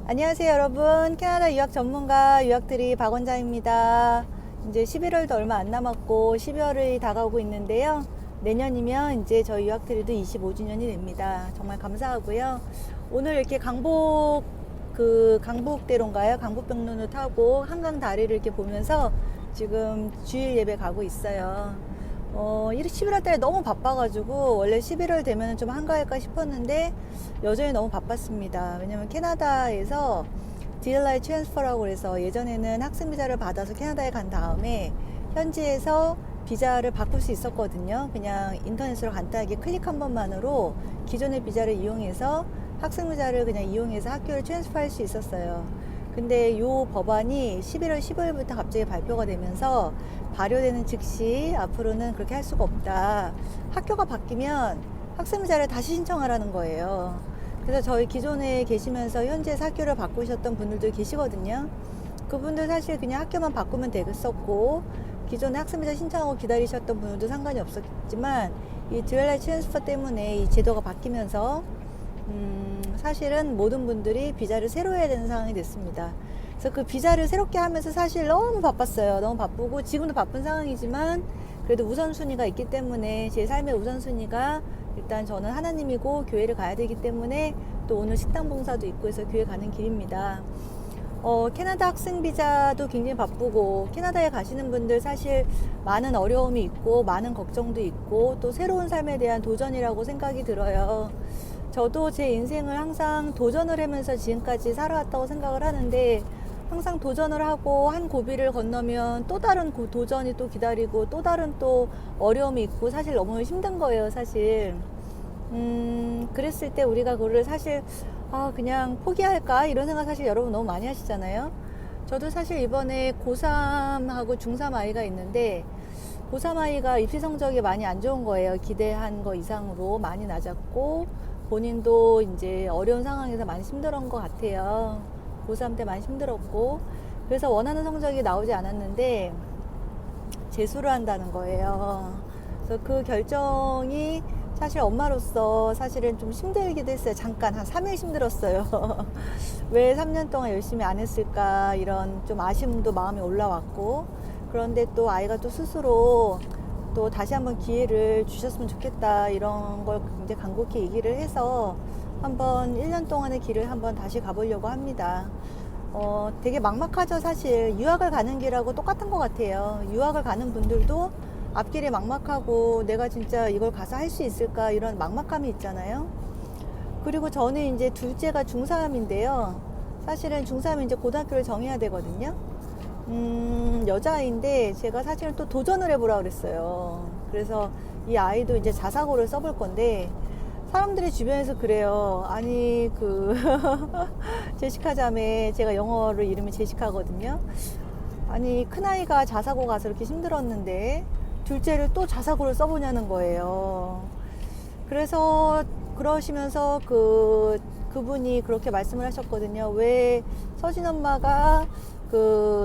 안녕하세요 여러분, 캐나다 유학 전문가 유학트리 박원장입니다. 이제 11월도 얼마 안 남았고 12월이 다가오고 있는데요. 내년이면 이제 저희 유학트리도 25주년이 됩니다. 정말 감사하고요. 오늘 이렇게 강북대로인가요? 강북병로를 타고 한강 다리를 이렇게 보면서 지금 주일 예배 가고 있어요. 11월 달에 너무 바빠가지고 원래 11월 되면 좀 한가할까 싶었는데 여전히 너무 바빴습니다. 왜냐면 캐나다에서 DLI 트랜스퍼라고 해서 예전에는 학생 비자를 받아서 캐나다에 간 다음에 현지에서 비자를 바꿀 수 있었거든요. 그냥 인터넷으로 간단하게 클릭 한 번만으로 기존의 비자를 이용해서 학생 비자를 그냥 이용해서 학교를 트랜스퍼할 수 있었어요. 근데 이 법안이 11월 15일부터 갑자기 발표가 되면서 발효되는 즉시 앞으로는 그렇게 할 수가 없다. 학교가 바뀌면 학생비자를 다시 신청하라는 거예요. 그래서 저희 기존에 계시면서 현지에서 학교를 바꾸셨던 분들도 계시거든요. 그분들 사실 그냥 학교만 바꾸면 되겠었고 기존에 학생비자 신청하고 기다리셨던 분들도 상관이 없었지만 이 듀얼라이 트랜스퍼 때문에 이 제도가 바뀌면서 사실은 모든 분들이 비자를 새로 해야 되는 상황이 됐습니다. 그래서 그 비자를 새롭게 하면서 사실 너무 바빴어요. 너무 바쁘고 지금도 바쁜 상황이지만 그래도 우선순위가 있기 때문에 제 삶의 우선순위가 일단 저는 하나님이고 교회를 가야 되기 때문에 또 오늘 식당 봉사도 있고 해서 교회 가는 길입니다. 캐나다 학생 비자도 굉장히 바쁘고 캐나다에 가시는 분들 사실 많은 어려움이 있고 많은 걱정도 있고 또 새로운 삶에 대한 도전이라고 생각이 들어요. 저도 제 인생을 항상 도전을 하면서 지금까지 살아왔다고 생각을 하는데 항상 도전을 하고 한 고비를 건너면 또 다른 도전이 또 기다리고 또 다른 또 어려움이 있고 사실 너무 힘든 거예요 사실. 그랬을 때 우리가 그거를 사실 그냥 포기할까 이런 생각 사실 여러분 너무 많이 하시잖아요. 저도 사실 이번에 고3하고 중3 아이가 있는데 고3 아이가 입시 성적이 많이 안 좋은 거예요. 기대한 거 이상으로 많이 낮았고 본인도 이제 어려운 상황에서 많이 힘들었던 것 같아요. 고3 때 많이 힘들었고 그래서 원하는 성적이 나오지 않았는데 재수를 한다는 거예요. 그래서 그 결정이 사실 엄마로서 사실은 좀 힘들기도 했어요. 잠깐 한 3일 힘들었어요. 왜 3년 동안 열심히 안 했을까 이런 좀 아쉬움도 마음에 올라왔고 그런데 또 아이가 또 스스로 또 다시 한번 기회를 주셨으면 좋겠다 이런 걸 이제 간곡히 얘기를 해서 한번 1년 동안의 길을 한번 다시 가보려고 합니다. 되게 막막하죠 사실. 유학을 가는 길하고 똑같은 것 같아요. 유학을 가는 분들도 앞길이 막막하고 내가 진짜 이걸 가서 할 수 있을까 이런 막막함이 있잖아요. 그리고 저는 이제 둘째가 중3인데요. 사실은 중3은 이제 고등학교를 정해야 되거든요. 여자아이인데 제가 사실은 또 도전을 해보라 그랬어요. 그래서 이 아이도 이제 자사고를 써볼 건데 사람들이 주변에서 그래요. 아니 제시카 자매, 제가 영어로 이름이 제시카거든요. 아니 큰아이가 자사고 가서 이렇게 힘들었는데 둘째를 또 자사고를 써보냐는 거예요. 그래서 그러시면서 그분이 그렇게 말씀을 하셨거든요. 왜 서진 엄마가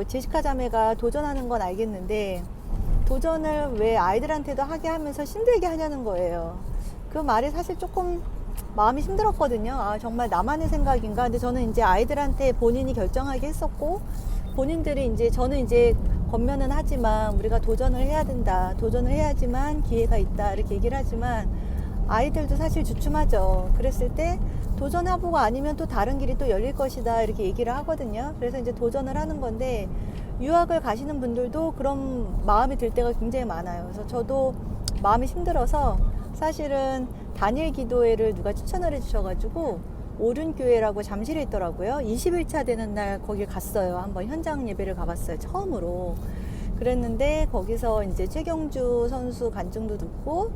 제시카 자매가 도전하는 건 알겠는데 도전을 왜 아이들한테도 하게 하면서 힘들게 하냐는 거예요. 그 말이 사실 조금 마음이 힘들었거든요. 정말 나만의 생각인가? 근데 저는 이제 아이들한테 본인이 결정하게 했었고 본인들이 이제 저는 이제 권면은 하지만 우리가 도전을 해야 된다. 도전을 해야지만 기회가 있다. 이렇게 얘기를 하지만 아이들도 사실 주춤하죠. 그랬을 때 도전해보고 아니면 또 다른 길이 또 열릴 것이다 이렇게 얘기를 하거든요. 그래서 이제 도전을 하는 건데 유학을 가시는 분들도 그런 마음이 들 때가 굉장히 많아요. 그래서 저도 마음이 힘들어서 사실은 단일 기도회를 누가 추천을 해주셔가지고 오륜교회라고 잠실에 있더라고요. 20일차 되는 날 거기 갔어요. 한번 현장 예배를 가봤어요. 처음으로. 그랬는데 거기서 이제 최경주 선수 간증도 듣고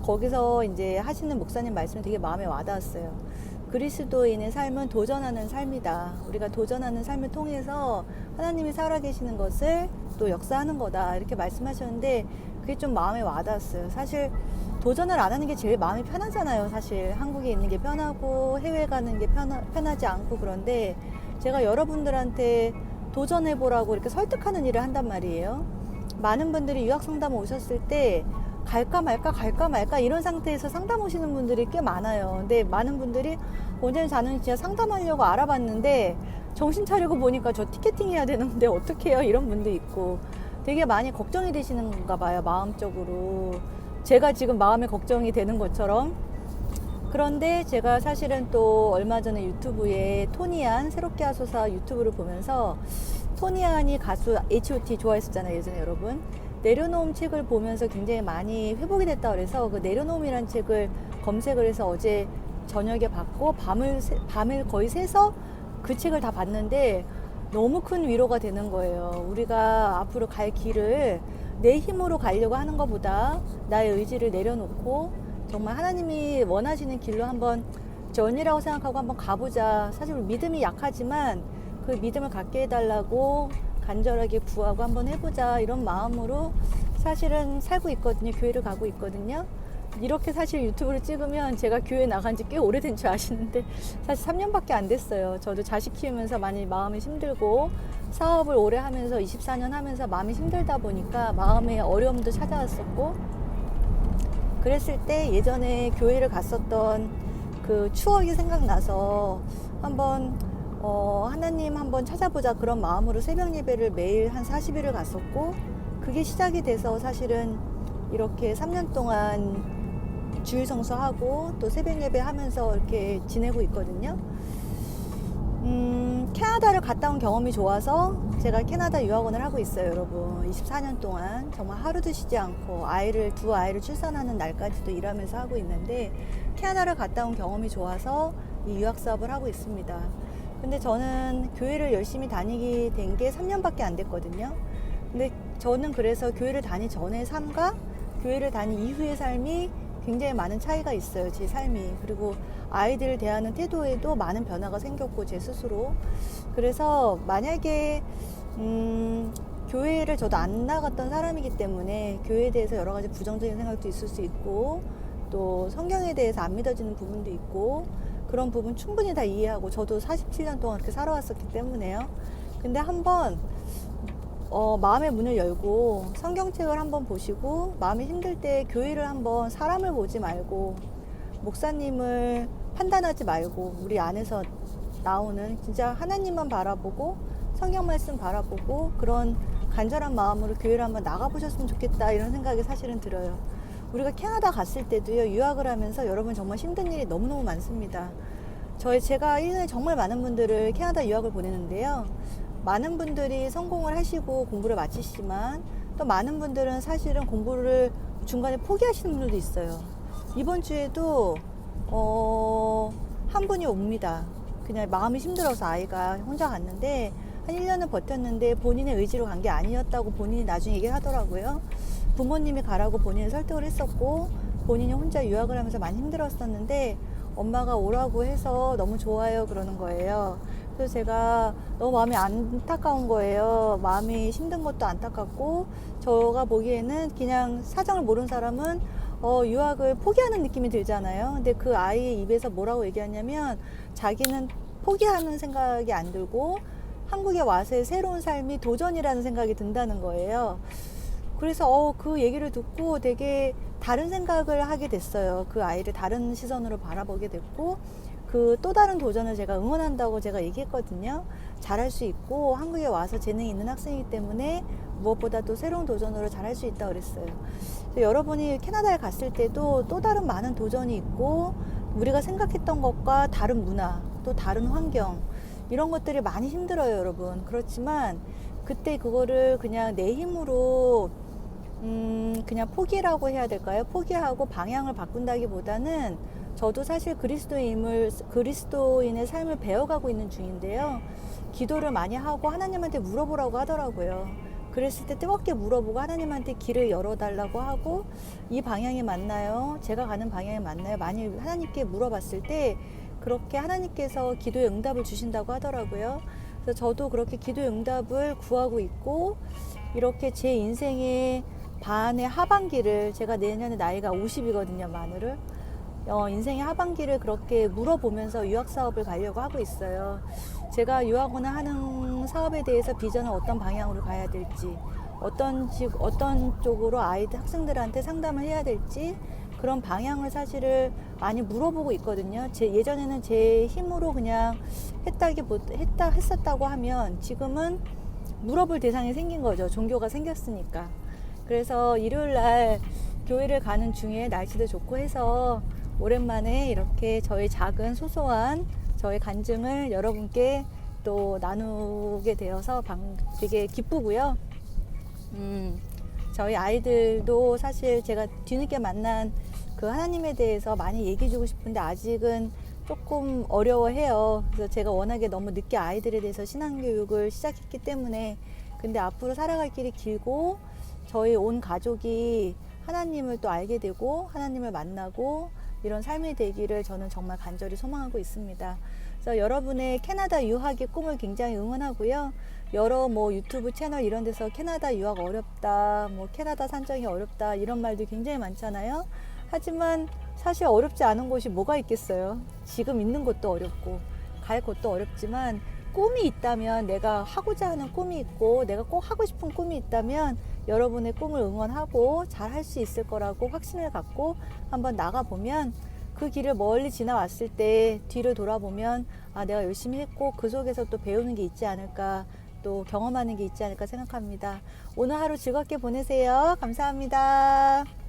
거기서 이제 하시는 목사님 말씀이 되게 마음에 와닿았어요. 그리스도인의 삶은 도전하는 삶이다. 우리가 도전하는 삶을 통해서 하나님이 살아계시는 것을 또 역사하는 거다. 이렇게 말씀하셨는데 그게 좀 마음에 와닿았어요. 사실 도전을 안 하는 게 제일 마음이 편하잖아요. 사실 한국에 있는 게 편하고 해외 가는 게 편하지 않고 그런데 제가 여러분들한테 도전해보라고 이렇게 설득하는 일을 한단 말이에요. 많은 분들이 유학 상담 오셨을 때 갈까 말까 이런 상태에서 상담 오시는 분들이 꽤 많아요. 근데 많은 분들이 원장님 저는 진짜 상담하려고 알아봤는데 정신 차리고 보니까 저 티켓팅 해야 되는데 어떻게 해요? 이런 분도 있고 되게 많이 걱정이 되시는가 봐요, 마음적으로. 제가 지금 마음에 걱정이 되는 것처럼. 그런데 제가 사실은 또 얼마 전에 유튜브에 토니안 새롭게 하소서 유튜브를 보면서 토니안이 가수 H.O.T 좋아했었잖아요, 예전에 여러분. 내려놓음 책을 보면서 굉장히 많이 회복이 됐다 그래서 그 내려놓음이란 책을 검색을 해서 어제 저녁에 봤고 밤을 거의 새서 그 책을 다 봤는데 너무 큰 위로가 되는 거예요. 우리가 앞으로 갈 길을 내 힘으로 가려고 하는 것보다 나의 의지를 내려놓고 정말 하나님이 원하시는 길로 한번 전이라고 생각하고 한번 가보자. 사실 믿음이 약하지만 그 믿음을 갖게 해달라고 간절하게 구하고 한번 해보자, 이런 마음으로 사실은 살고 있거든요. 교회를 가고 있거든요. 이렇게 사실 유튜브를 찍으면 제가 교회 나간 지 꽤 오래된 줄 아시는데 사실 3년밖에 안 됐어요. 저도 자식 키우면서 많이 마음이 힘들고 사업을 오래 하면서 24년 하면서 마음이 힘들다 보니까 마음의 어려움도 찾아왔었고, 그랬을 때 예전에 교회를 갔었던 그 추억이 생각나서 한번 하나님 한번 찾아보자, 그런 마음으로 새벽 예배를 매일 한 40일을 갔었고, 그게 시작이 돼서 사실은 이렇게 3년 동안 주일 성수하고 또 새벽 예배 하면서 이렇게 지내고 있거든요. 캐나다를 갔다 온 경험이 좋아서 제가 캐나다 유학원을 하고 있어요, 여러분. 24년 동안 정말 하루도 쉬지 않고 두 아이를 출산하는 날까지도 일하면서 하고 있는데, 캐나다를 갔다 온 경험이 좋아서 이 유학 사업을 하고 있습니다. 근데 저는 교회를 열심히 다니게 된 게 3년밖에 안 됐거든요. 근데 저는 그래서 교회를 다니 전의 삶과 교회를 다니 이후의 삶이 굉장히 많은 차이가 있어요, 제 삶이. 그리고 아이들을 대하는 태도에도 많은 변화가 생겼고, 제 스스로. 그래서 만약에 교회를 저도 안 나갔던 사람이기 때문에 교회에 대해서 여러 가지 부정적인 생각도 있을 수 있고, 또 성경에 대해서 안 믿어지는 부분도 있고, 그런 부분 충분히 다 이해하고, 저도 47년 동안 그렇게 살아왔었기 때문에요. 근데 한번 마음의 문을 열고 성경책을 한번 보시고, 마음이 힘들 때 교회를 한번 사람을 보지 말고 목사님을 판단하지 말고 우리 안에서 나오는 진짜 하나님만 바라보고 성경 말씀 바라보고 그런 간절한 마음으로 교회를 한번 나가보셨으면 좋겠다, 이런 생각이 사실은 들어요. 우리가 캐나다 갔을 때도요, 유학을 하면서 여러분 정말 힘든 일이 너무너무 많습니다. 제가 1년에 정말 많은 분들을 캐나다 유학을 보내는데요, 많은 분들이 성공을 하시고 공부를 마치시지만 또 많은 분들은 사실은 공부를 중간에 포기하시는 분들도 있어요. 이번 주에도 한 분이 옵니다. 그냥 마음이 힘들어서 아이가 혼자 갔는데 한 1년을 버텼는데 본인의 의지로 간 게 아니었다고 본인이 나중에 얘기를 하더라고요. 부모님이 가라고 본인이 설득을 했었고 본인이 혼자 유학을 하면서 많이 힘들었었는데 엄마가 오라고 해서 너무 좋아요 그러는 거예요. 그래서 제가 너무 마음이 안타까운 거예요. 마음이 힘든 것도 안타깝고, 제가 보기에는 그냥 사정을 모르는 사람은 유학을 포기하는 느낌이 들잖아요. 근데 그 아이의 입에서 뭐라고 얘기하냐면 자기는 포기하는 생각이 안 들고 한국에 와서의 새로운 삶이 도전이라는 생각이 든다는 거예요. 그래서 그 얘기를 듣고 되게 다른 생각을 하게 됐어요. 그 아이를 다른 시선으로 바라보게 됐고, 그 또 다른 도전을 제가 응원한다고 제가 얘기했거든요. 잘할 수 있고 한국에 와서 재능이 있는 학생이기 때문에 무엇보다 또 새로운 도전으로 잘할 수 있다고 그랬어요. 여러분이 캐나다에 갔을 때도 또 다른 많은 도전이 있고, 우리가 생각했던 것과 다른 문화, 또 다른 환경, 이런 것들이 많이 힘들어요, 여러분. 그렇지만 그때 그거를 그냥 내 힘으로 그냥 포기라고 해야 될까요? 포기하고 방향을 바꾼다기보다는, 저도 사실 그리스도인의 삶을 배워가고 있는 중인데요. 기도를 많이 하고 하나님한테 물어보라고 하더라고요. 그랬을 때 뜨겁게 물어보고 하나님한테 길을 열어달라고 하고, 이 방향이 맞나요? 제가 가는 방향이 맞나요? 많이 하나님께 물어봤을 때 그렇게 하나님께서 기도의 응답을 주신다고 하더라고요. 그래서 저도 그렇게 기도의 응답을 구하고 있고, 이렇게 제 인생의 반의 하반기를, 제가 내년에 나이가 50이거든요, 만으를. 인생의 하반기를 그렇게 물어보면서 유학 사업을 가려고 하고 있어요. 제가 유학원을 하는 사업에 대해서 비전은 어떤 방향으로 가야 될지, 어떤 쪽으로 학생들한테 상담을 해야 될지, 그런 방향을 사실을 많이 물어보고 있거든요. 예전에는 제 힘으로 그냥 했었다고 하면 지금은 물어볼 대상이 생긴 거죠. 종교가 생겼으니까. 그래서 일요일 날 교회를 가는 중에 날씨도 좋고 해서 오랜만에 이렇게 저의 작은 소소한 저의 간증을 여러분께 또 나누게 되어서 되게 기쁘고요. 저희 아이들도 사실 제가 뒤늦게 만난 그 하나님에 대해서 많이 얘기해주고 싶은데 아직은 조금 어려워해요. 그래서 제가 워낙에 너무 늦게 아이들에 대해서 신앙교육을 시작했기 때문에 근데 앞으로 살아갈 길이 길고 저희 온 가족이 하나님을 또 알게 되고 하나님을 만나고 이런 삶이 되기를 저는 정말 간절히 소망하고 있습니다. 그래서 여러분의 캐나다 유학의 꿈을 굉장히 응원하고요. 여러 유튜브 채널 이런 데서 캐나다 유학 어렵다, 캐나다 산정이 어렵다 이런 말도 굉장히 많잖아요. 하지만 사실 어렵지 않은 곳이 뭐가 있겠어요. 지금 있는 곳도 어렵고 갈 곳도 어렵지만 꿈이 있다면 내가 하고자 하는 꿈이 있고 내가 꼭 하고 싶은 꿈이 있다면 여러분의 꿈을 응원하고 잘 할 수 있을 거라고 확신을 갖고 한번 나가보면 그 길을 멀리 지나왔을 때 뒤를 돌아보면 아 내가 열심히 했고 그 속에서 또 배우는 게 있지 않을까 또 경험하는 게 있지 않을까 생각합니다. 오늘 하루 즐겁게 보내세요. 감사합니다.